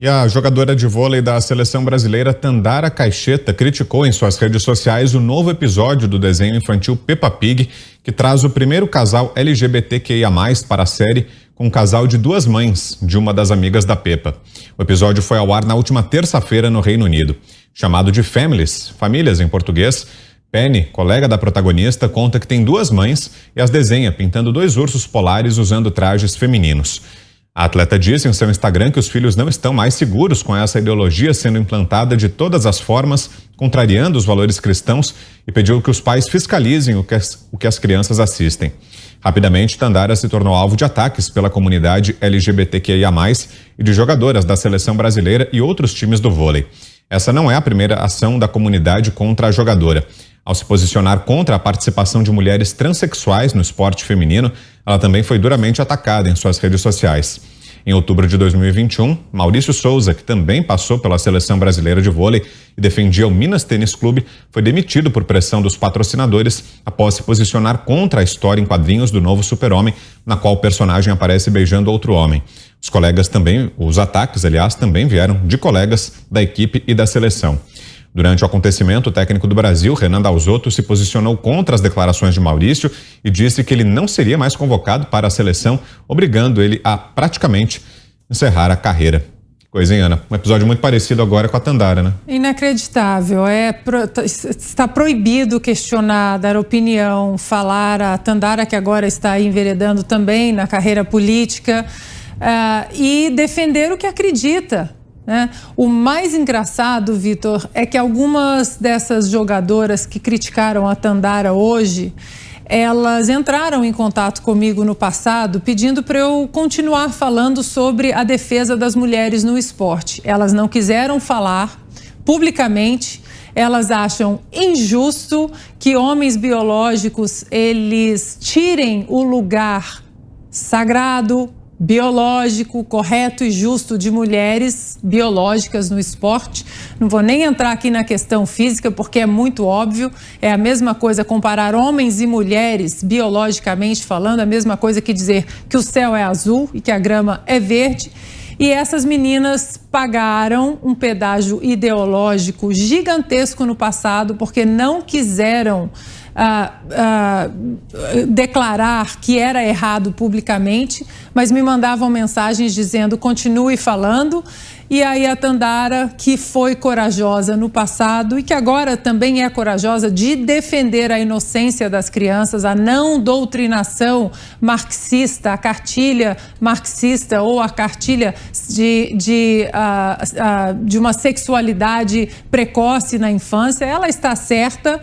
E a jogadora de vôlei da seleção brasileira Tandara Caixeta criticou em suas redes sociais o novo episódio do desenho infantil Peppa Pig, que traz o primeiro casal LGBTQIA+, para a série, com um casal de duas mães, de uma das amigas da Peppa. O episódio foi ao ar na última terça-feira no Reino Unido. Chamado de Families, famílias em português, Penny, colega da protagonista, conta que tem duas mães e as desenha pintando dois ursos polares usando trajes femininos. A atleta disse em seu Instagram que os filhos não estão mais seguros com essa ideologia sendo implantada de todas as formas, contrariando os valores cristãos, e pediu que os pais fiscalizem o que as crianças assistem. Rapidamente, Tandara se tornou alvo de ataques pela comunidade LGBTQIA+, e de jogadoras da seleção brasileira e outros times do vôlei. Essa não é a primeira ação da comunidade contra a jogadora. Ao se posicionar contra a participação de mulheres transexuais no esporte feminino, ela também foi duramente atacada em suas redes sociais. Em outubro de 2021, Maurício Souza, que também passou pela seleção brasileira de vôlei e defendia o Minas Tênis Clube, foi demitido por pressão dos patrocinadores após se posicionar contra a história em quadrinhos do novo Super-Homem, na qual o personagem aparece beijando outro homem. Os ataques, também vieram de colegas da equipe e da seleção. Durante o acontecimento, o técnico do Brasil, Renan Dalzotto, se posicionou contra as declarações de Maurício e disse que ele não seria mais convocado para a seleção, obrigando ele a praticamente encerrar a carreira. Coisa, hein, Ana? Um episódio muito parecido agora com a Tandara, né? Inacreditável. Está proibido questionar, dar opinião, falar. A Tandara, que agora está enveredando também na carreira política, e defender o que acredita. O mais engraçado, Vitor, é que algumas dessas jogadoras que criticaram a Tandara hoje, elas entraram em contato comigo no passado pedindo para eu continuar falando sobre a defesa das mulheres no esporte. Elas não quiseram falar publicamente, elas acham injusto que homens biológicos eles tirem o lugar sagrado, biológico, correto e justo de mulheres biológicas no esporte. Não vou nem entrar aqui na questão física, porque é muito óbvio. É a mesma coisa comparar homens e mulheres biologicamente falando, a mesma coisa que dizer que o céu é azul e que a grama é verde. E essas meninas pagaram um pedágio ideológico gigantesco no passado, porque não quiseram declarar que era errado publicamente, mas me mandavam mensagens dizendo continue falando. E aí a Tandara, que foi corajosa no passado e que agora também é corajosa de defender a inocência das crianças, a não doutrinação marxista, a cartilha marxista ou a cartilha de uma sexualidade precoce na infância, ela está certa.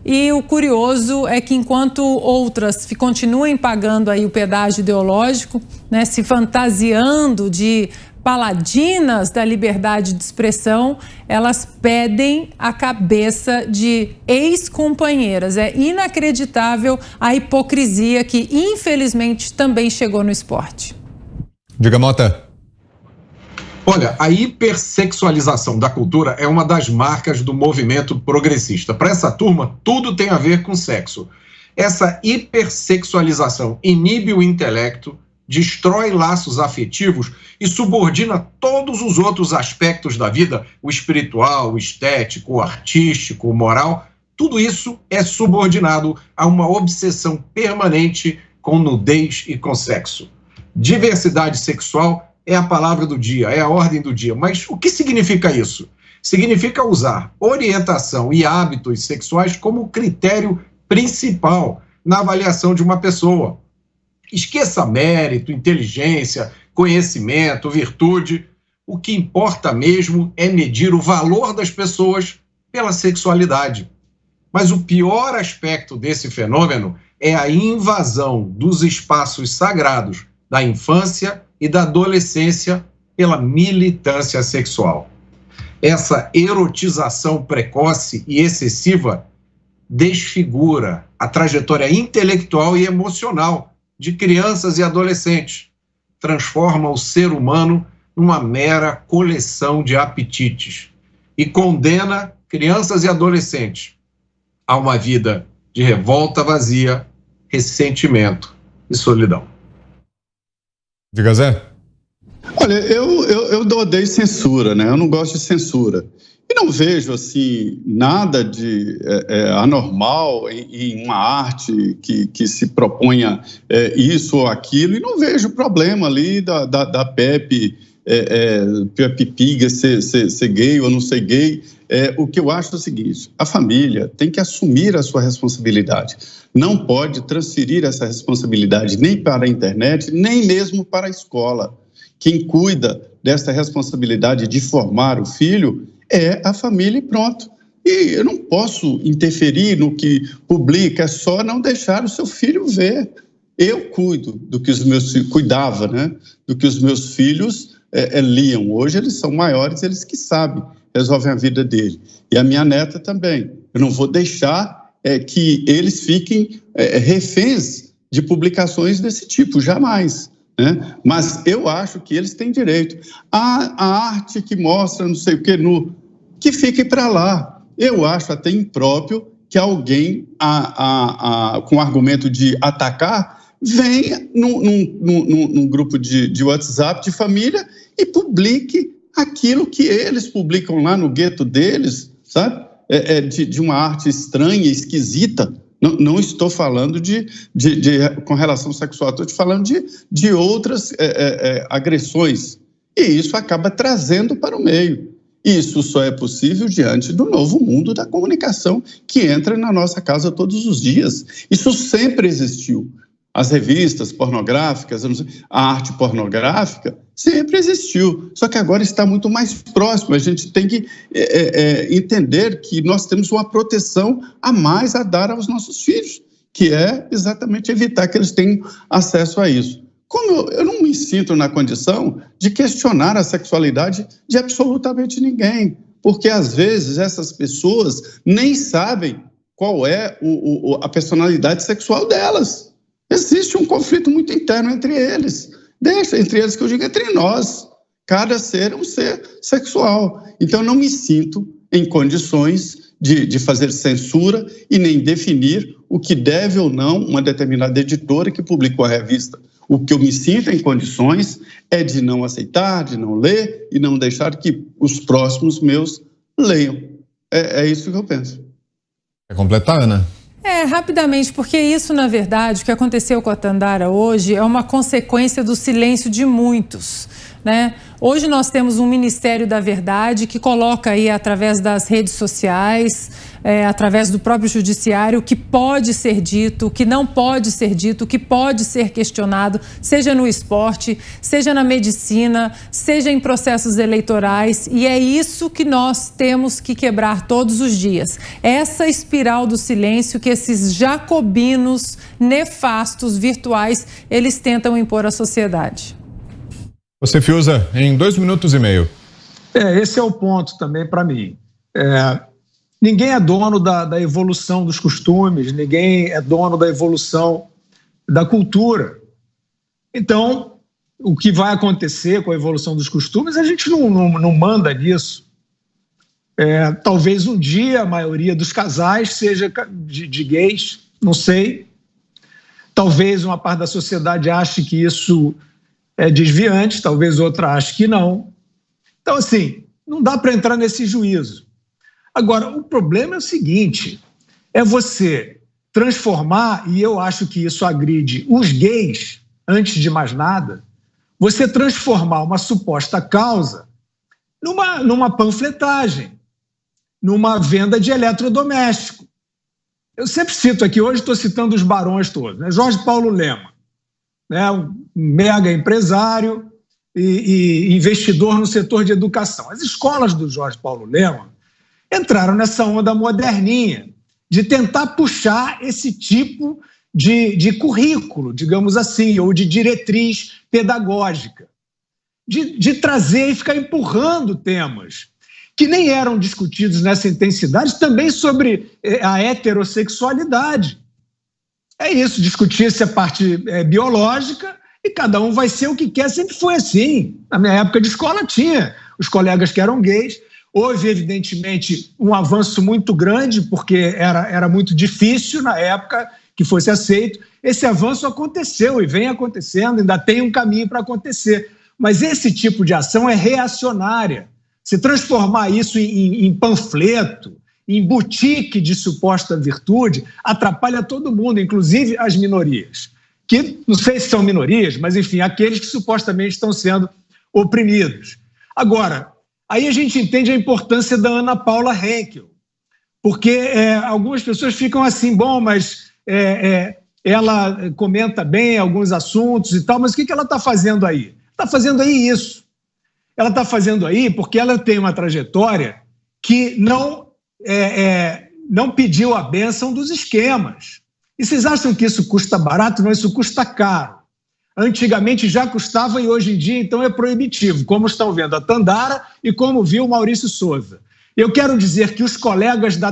E o curioso é que enquanto outras continuem pagando aí o pedágio ideológico, né, se fantasiando de paladinas da liberdade de expressão, elas pedem a cabeça de ex-companheiras. É inacreditável a hipocrisia que infelizmente também chegou no esporte. Diga, Mota. Olha, a hipersexualização da cultura é uma das marcas do movimento progressista. Para essa turma, tudo tem a ver com sexo. Essa hipersexualização inibe o intelecto, destrói laços afetivos e subordina todos os outros aspectos da vida, o espiritual, o estético, o artístico, o moral. Tudo isso é subordinado a uma obsessão permanente com nudez e com sexo. Diversidade sexual é a palavra do dia, é a ordem do dia. Mas o que significa isso? Significa usar orientação e hábitos sexuais como critério principal na avaliação de uma pessoa. Esqueça mérito, inteligência, conhecimento, virtude. O que importa mesmo é medir o valor das pessoas pela sexualidade. Mas o pior aspecto desse fenômeno é a invasão dos espaços sagrados da infância e da adolescência pela militância sexual. Essa erotização precoce e excessiva desfigura a trajetória intelectual e emocional de crianças e adolescentes, transforma o ser humano numa mera coleção de apetites e condena crianças e adolescentes a uma vida de revolta vazia, ressentimento e solidão. Diga, Zé. Olha, eu odeio censura, né? Eu não gosto de censura. E não vejo, assim, nada de anormal em uma arte que se proponha isso ou aquilo, e não vejo problema ali da Pepe Pig ser gay ou não ser gay. O que eu acho é o seguinte: a família tem que assumir a sua responsabilidade. Não pode transferir essa responsabilidade nem para a internet, nem mesmo para a escola. Quem cuida dessa responsabilidade de formar o filho é a família e pronto. E eu não posso interferir no que publica, é só não deixar o seu filho ver. Eu cuido do que os meus filhos, cuidava, né? Do que os meus filhos liam. Hoje eles são maiores, eles que sabem, resolvem a vida dele. E a minha neta também. Eu não vou deixar que eles fiquem reféns de publicações desse tipo, jamais. Né? Mas eu acho que eles têm direito. A arte que mostra não sei o que, que fique para lá. Eu acho até impróprio que alguém, com o argumento de atacar, venha num grupo de WhatsApp de família e publique aquilo que eles publicam lá no gueto deles, sabe? De uma arte estranha, esquisita. Não estou falando com relação sexual, estou te falando de outras agressões. E isso acaba trazendo para o meio. Isso só é possível diante do novo mundo da comunicação que entra na nossa casa todos os dias. Isso sempre existiu. As revistas pornográficas, a arte pornográfica, sempre existiu. Só que agora está muito mais próximo. A gente tem que entender que nós temos uma proteção a mais a dar aos nossos filhos, que é exatamente evitar que eles tenham acesso a isso. Como eu não me sinto na condição de questionar a sexualidade de absolutamente ninguém, porque às vezes essas pessoas nem sabem qual é a personalidade sexual delas. Existe um conflito muito interno entre eles. Entre eles que eu digo, entre nós. Cada ser é um ser sexual. Então, não me sinto em condições de fazer censura e nem definir o que deve ou não uma determinada editora que publicou a revista. O que eu me sinto em condições é de não aceitar, de não ler e não deixar que os próximos meus leiam. É isso que eu penso. Quer completar, Ana? Rapidamente, porque isso, na verdade, o que aconteceu com a Tandara hoje é uma consequência do silêncio de muitos, né? Hoje nós temos um Ministério da Verdade que coloca aí, através das redes sociais, através do próprio judiciário, o que pode ser dito, o que não pode ser dito, o que pode ser questionado, seja no esporte, seja na medicina, seja em processos eleitorais, e é isso que nós temos que quebrar todos os dias. Essa espiral do silêncio que esses jacobinos nefastos virtuais, eles tentam impor à sociedade. Você, Fiuza, em 2 minutos e meio. Esse é o ponto também para mim. Ninguém é dono da evolução dos costumes, ninguém é dono da evolução da cultura. Então, o que vai acontecer com a evolução dos costumes, a gente não manda nisso. Talvez um dia a maioria dos casais seja de gays, não sei. Talvez uma parte da sociedade ache que isso é desviante, talvez outra ache que não. Então, assim, não dá para entrar nesse juízo. Agora, o problema é o seguinte, é você transformar, e eu acho que isso agride os gays, antes de mais nada, você transformar uma suposta causa numa panfletagem, numa venda de eletrodoméstico. Eu sempre cito aqui, hoje estou citando os barões todos, né? Jorge Paulo Lema, né? Um mega empresário e investidor no setor de educação. As escolas do Jorge Paulo Lema entraram nessa onda moderninha de tentar puxar esse tipo de currículo, digamos assim, ou de diretriz pedagógica, de trazer e ficar empurrando temas que nem eram discutidos nessa intensidade, também sobre a heterossexualidade. É isso, discutir-se a parte biológica e cada um vai ser o que quer, sempre foi assim. Na minha época de escola tinha os colegas que eram gays. Houve, evidentemente, um avanço muito grande, porque era muito difícil na época que fosse aceito. Esse avanço aconteceu e vem acontecendo, ainda tem um caminho para acontecer. Mas esse tipo de ação é reacionária. Se transformar isso em panfleto, em boutique de suposta virtude, atrapalha todo mundo, inclusive as minorias. Que não sei se são minorias, mas enfim, aqueles que supostamente estão sendo oprimidos. Agora, aí a gente entende a importância da Ana Paula Henkel, porque algumas pessoas ficam assim, bom, mas ela comenta bem alguns assuntos e tal, mas o que ela está fazendo aí? Está fazendo aí isso. Ela está fazendo aí porque ela tem uma trajetória que não pediu a bênção dos esquemas. E vocês acham que isso custa barato? Não, isso custa caro. Antigamente já custava e hoje em dia, então, é proibitivo, como estão vendo a Tandara e como viu o Maurício Souza. Eu quero dizer que as colegas da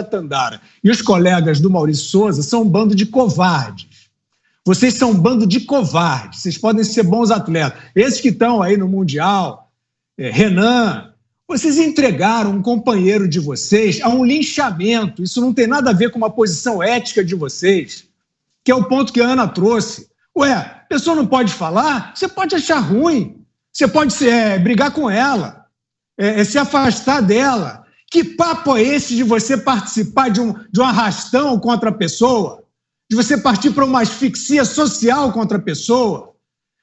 Tandara e os colegas do Maurício Souza são um bando de covardes. Vocês são um bando de covardes, vocês podem ser bons atletas. Esses que estão aí no Mundial, Renan, vocês entregaram um companheiro de vocês a um linchamento. Isso não tem nada a ver com uma posição ética de vocês, que é o ponto que a Ana trouxe. Ué, a pessoa não pode falar? Você pode achar ruim, você pode brigar com ela, se afastar dela. Que papo é esse de você participar de um arrastão contra a pessoa? De você partir para uma asfixia social contra a pessoa?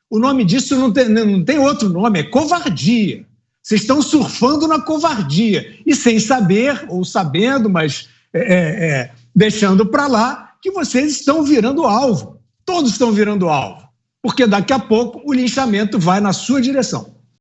O nome disso não tem outro nome, é covardia. Vocês estão surfando na covardia e sem saber, ou sabendo, mas deixando para lá, que vocês estão virando alvo. Todos estão virando alvo, porque daqui a pouco o linchamento vai na sua direção.